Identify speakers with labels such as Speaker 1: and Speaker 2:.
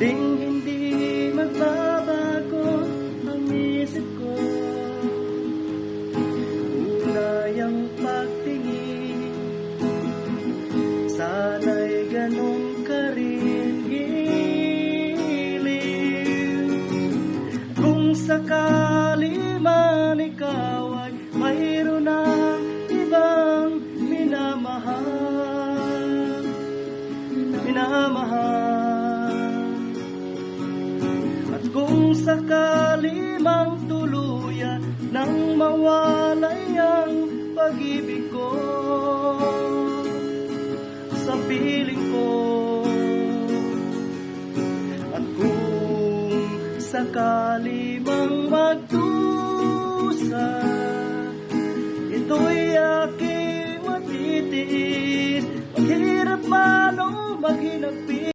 Speaker 1: Ding hindi magbabago ang isip ko. Unay ang pagtingin, sana'y ganun ka rin giliw. Kung sakali man ikaw ay mayroon ng ibang minamahal, at kung sakali mang tuluyan nang mawalay ang pag-ibig ko sa piling ko, at kung sakali mang magdusa, ito'y aking matitiis. Maghirap man o maghinag